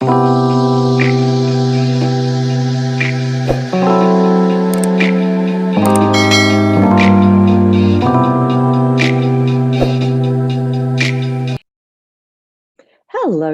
Hello,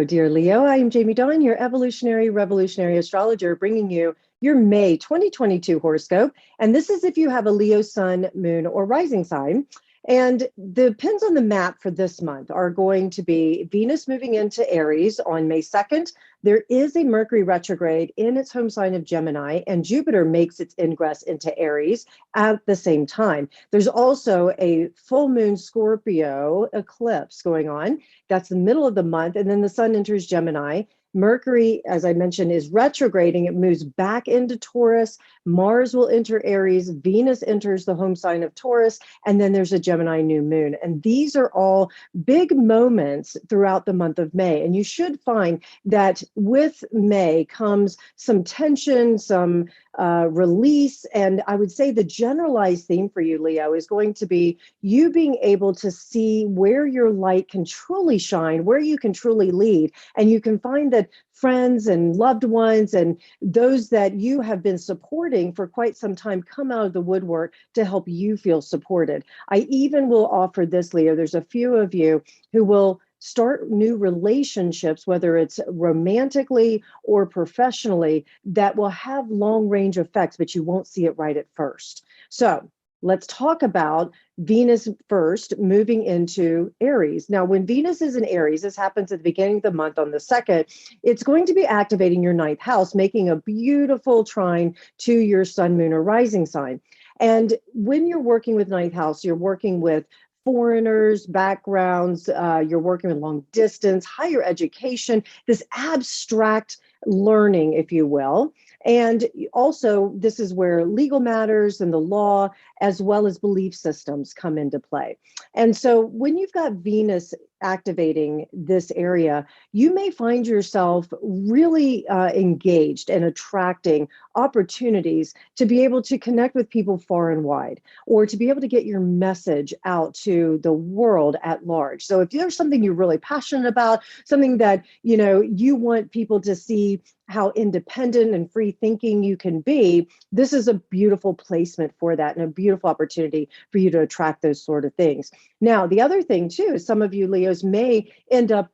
dear Leo. I am Jamie Dawn, your evolutionary revolutionary astrologer, bringing you your May 2022 horoscope. And this is if you have a Leo sun, moon, or rising sign. And the pins on the map for this month are going to be Venus moving into Aries on May 2nd. There is a Mercury retrograde in its home sign of Gemini, and Jupiter makes its ingress into Aries at the same time. There's also a full moon Scorpio eclipse going on. That's the middle of the month. And then the sun enters Gemini. Mercury, as I mentioned, is retrograding. It moves back into Taurus. Mars will enter Aries. Venus enters the home sign of Taurus. And then there's a Gemini new moon. And these are all big moments throughout the month of May. And you should find that with May comes some tension, some release. And I would say the generalized theme for you, Leo, is going to be you being able to see where your light can truly shine, where you can truly lead. And you can find that friends and loved ones and those that you have been supporting for quite some time come out of the woodwork to help you feel supported. I even will offer this, Leo. There's a few of you who will start new relationships, whether it's romantically or professionally, that will have long range effects, but you won't see it right at first. So let's talk about Venus first, moving into Aries. Now, when Venus is in Aries, this happens at the beginning of the month on the 2nd, it's going to be activating your ninth house, making a beautiful trine to your sun, moon, or rising sign. And when you're working with ninth house, you're working with foreigners, backgrounds, you're working with long distance, higher education, this abstract learning, if you will. And also, this is where legal matters and the law, as well as belief systems, come into play. And so when you've got Venus activating this area, you may find yourself really engaged and attracting opportunities to be able to connect with people far and wide, or to be able to get your message out to the world at large. So if there's something you're really passionate about, something that you want people to see how independent and free thinking you can be, this is a beautiful placement for that and a beautiful opportunity for you to attract those sort of things. Now, the other thing too, is some of you Leos may end up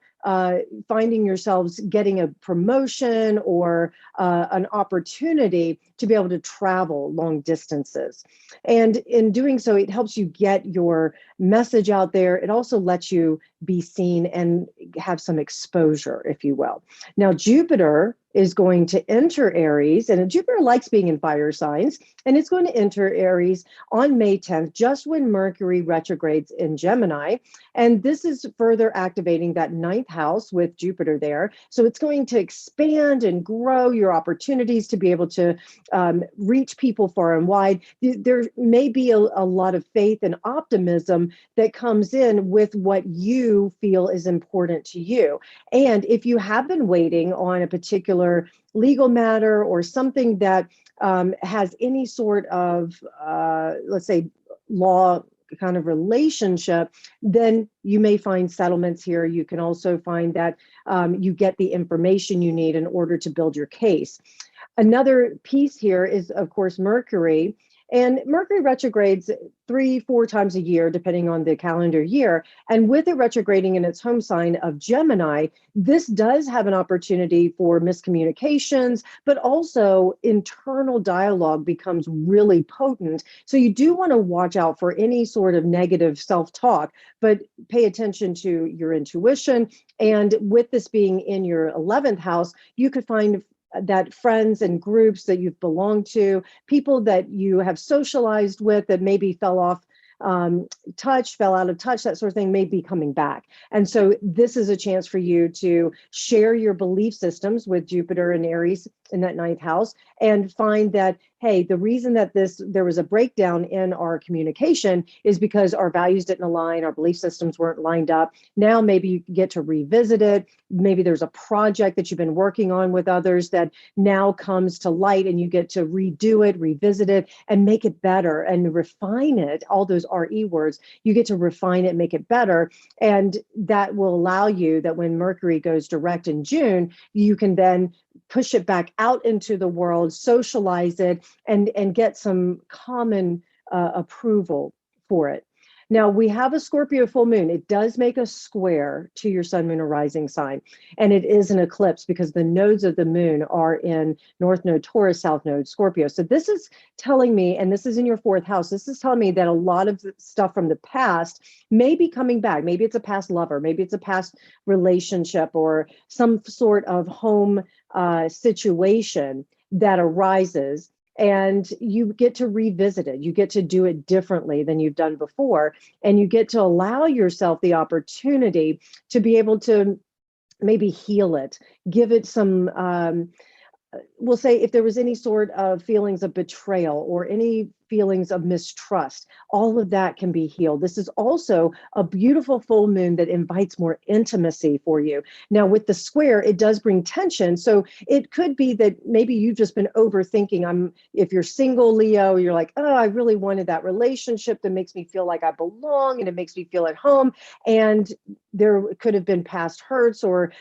finding yourselves getting a promotion or an opportunity to be able to travel long distances. And in doing so, it helps you get your message out there. It also lets you be seen and have some exposure, if you will. Now, Jupiter is going to enter Aries, and Jupiter likes being in fire signs, and it's going to enter Aries on May 10th, just when Mercury retrogrades in Gemini. And this is further activating that ninth house with Jupiter there. So it's going to expand and grow your opportunities to be able to reach people far and wide. There may be a lot of faith and optimism that comes in with what you feel is important to you. And if you have been waiting on a particular legal matter or something that has any sort of, let's say, law kind of relationship, then you may find settlements here. You can also find that you get the information you need in order to build your case. Another piece here is, of course, Mercury. And Mercury retrogrades 3-4 times a year, depending on the calendar year. And with it retrograding in its home sign of Gemini, this does have an opportunity for miscommunications, but also internal dialogue becomes really potent. So you do want to watch out for any sort of negative self-talk, but pay attention to your intuition. And with this being in your 11th house, you could find that friends and groups that you've belonged to, people that you have socialized with that maybe fell out of touch, that sort of thing may be coming back. And so this is a chance for you to share your belief systems with Jupiter and Aries in that ninth house, and find that, hey, the reason that there was a breakdown in our communication is because our values didn't align, our belief systems weren't lined up. Now maybe you get to revisit it. Maybe there's a project that you've been working on with others that now comes to light, and you get to redo it, revisit it, and make it better and refine it. All those RE words, you get to refine it, make it better. And that will allow you that when Mercury goes direct in June, you can then push it back out into the world, socialize it, and get some common approval for it. Now, we have a Scorpio full moon. It does make a square to your sun, moon, or rising sign. And it is an eclipse because the nodes of the moon are in North Node Taurus, South Node Scorpio. So this is telling me, and this is in your fourth house, this is telling me that a lot of the stuff from the past may be coming back. Maybe it's a past lover, maybe it's a past relationship, or some sort of home situation that arises, and you get to revisit it. You get to do it differently than you've done before, and you get to allow yourself the opportunity to be able to maybe heal it, give it some we'll say, if there was any sort of feelings of betrayal or any feelings of mistrust, all of that can be healed. This is also a beautiful full moon that invites more intimacy for you. Now, with the square, it does bring tension. So it could be that maybe you've just been overthinking. If you're single, Leo, you're like, oh, I really wanted that relationship that makes me feel like I belong and it makes me feel at home. And there could have been past hurts or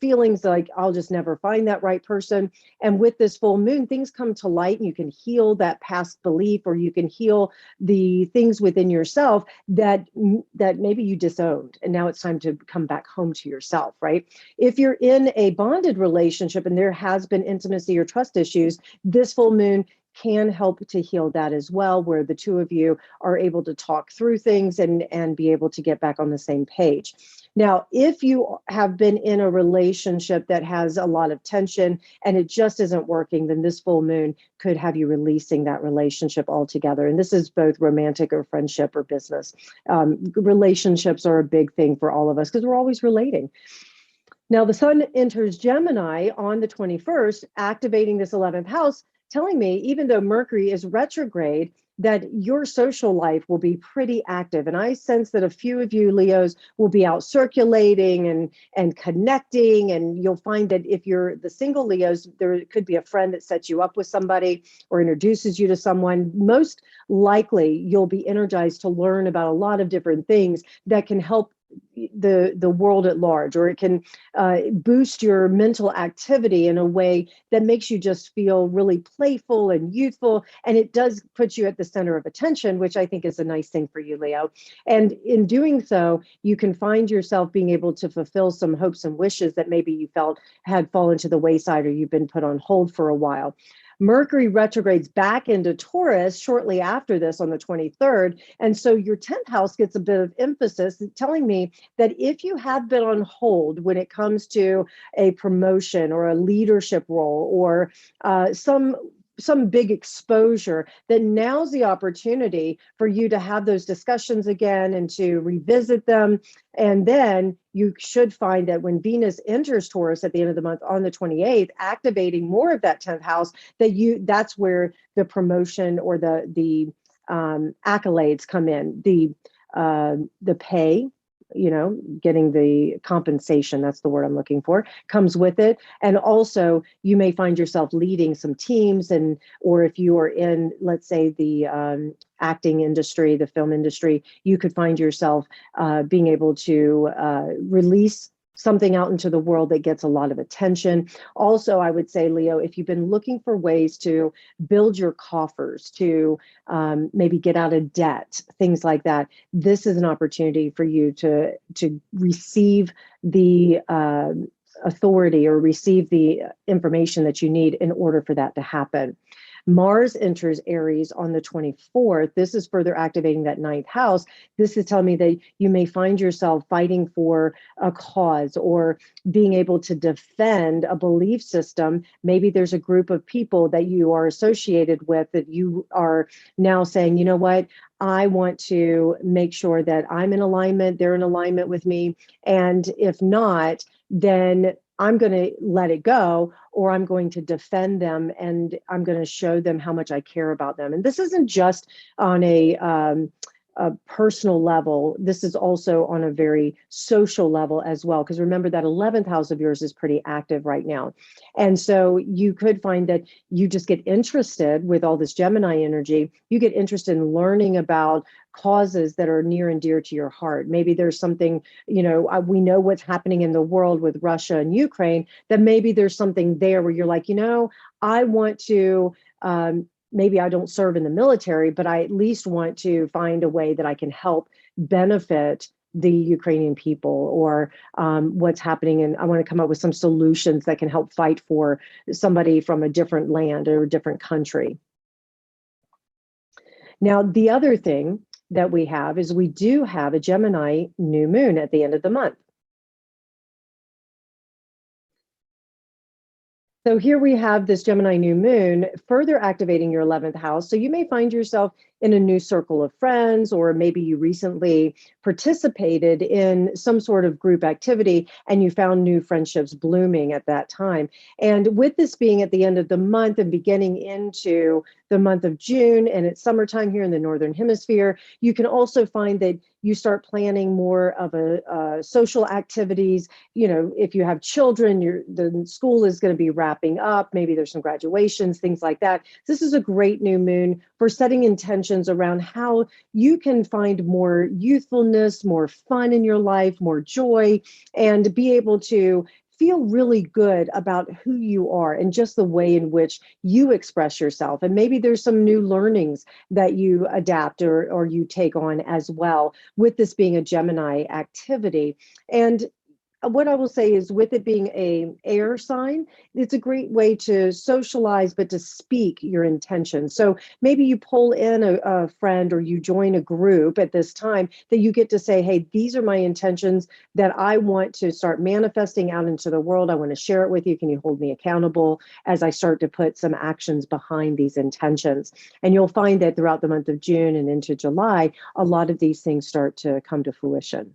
feelings like I'll just never find that right person. And with this full moon, things come to light, and you can heal that past belief, or you can heal the things within yourself that maybe you disowned, and now it's time to come back home to yourself, right? If you're in a bonded relationship and there has been intimacy or trust issues, this full moon can help to heal that as well, where the two of you are able to talk through things and be able to get back on the same page. Now, if you have been in a relationship that has a lot of tension and it just isn't working, then this full moon could have you releasing that relationship altogether. And this is both romantic or friendship or business. Relationships are a big thing for all of us because we're always relating. Now, the sun enters Gemini on the 21st, activating this 11th house, telling me, even though Mercury is retrograde, that your social life will be pretty active. And I sense that a few of you Leos will be out circulating and connecting. And you'll find that if you're the single Leos, there could be a friend that sets you up with somebody or introduces you to someone. Most likely, you'll be energized to learn about a lot of different things that can help the world at large, or it can boost your mental activity in a way that makes you just feel really playful and youthful. And it does put you at the center of attention, which I think is a nice thing for you, Leo. And in doing so, you can find yourself being able to fulfill some hopes and wishes that maybe you felt had fallen to the wayside or you've been put on hold for a while. Mercury retrogrades back into Taurus shortly after this on the 23rd. And so your 10th house gets a bit of emphasis, telling me that if you have been on hold when it comes to a promotion or a leadership role or some big exposure, then now's the opportunity for you to have those discussions again and to revisit them. And then you should find that when Venus enters Taurus at the end of the month on the 28th, activating more of that 10th house, that's where the promotion or the accolades come in, the pay, getting the compensation, that's the word I'm looking for, comes with it. And also you may find yourself leading some teams, or if you are in, let's say, the acting industry, the film industry, you could find yourself being able to release something out into the world that gets a lot of attention. Also, I would say, Leo, if you've been looking for ways to build your coffers, to maybe get out of debt, things like that, this is an opportunity for you to receive the authority or receive the information that you need in order for that to happen. Mars enters Aries on the 24th. This is further activating that ninth house. This is telling me that you may find yourself fighting for a cause or being able to defend a belief system. Maybe there's a group of people that you are associated with that you are now saying, you know what, I want to make sure that I'm in alignment, they're in alignment with me. And if not, then I'm going to let it go, or I'm going to defend them, and I'm going to show them how much I care about them. And this isn't just on a personal level. This is also on a very social level as well. Because remember, that 11th house of yours is pretty active right now. And so you could find that you just get interested with all this Gemini energy. You get interested in learning about causes that are near and dear to your heart. Maybe there's something, we know what's happening in the world with Russia and Ukraine, that maybe there's something there where you're like, I want to, maybe I don't serve in the military, but I at least want to find a way that I can help benefit the Ukrainian people, or what's happening. And I want to come up with some solutions that can help fight for somebody from a different land or a different country. Now, the other thing that we have is we do have a Gemini new moon at the end of the month. So here we have this Gemini new moon further activating your 11th house. So you may find yourself in a new circle of friends, or maybe you recently participated in some sort of group activity and you found new friendships blooming at that time. And with this being at the end of the month and beginning into the month of June, and it's summertime here in the Northern Hemisphere, you can also find that you start planning more of a social activities. If you have children, the school is going to be wrapping up. Maybe there's some graduations, things like that. This is a great new moon for setting intentions around how you can find more youthfulness, more fun in your life, more joy, and be able to feel really good about who you are and just the way in which you express yourself. And maybe there's some new learnings that you adapt or you take on as well, with this being a Gemini activity. And what I will say is, with it being a air sign, it's a great way to socialize, but to speak your intentions. So maybe you pull in a friend, or you join a group at this time that you get to say, hey, these are my intentions that I want to start manifesting out into the world. I want to share it with you. Can you hold me accountable as I start to put some actions behind these intentions? And you'll find that throughout the month of June and into July, a lot of these things start to come to fruition.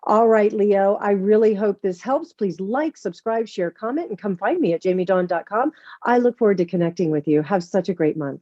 All right, Leo, I really hope this helps. Please like, subscribe, share, comment, and come find me at jamiedawn.com. I look forward to connecting with you. Have such a great month.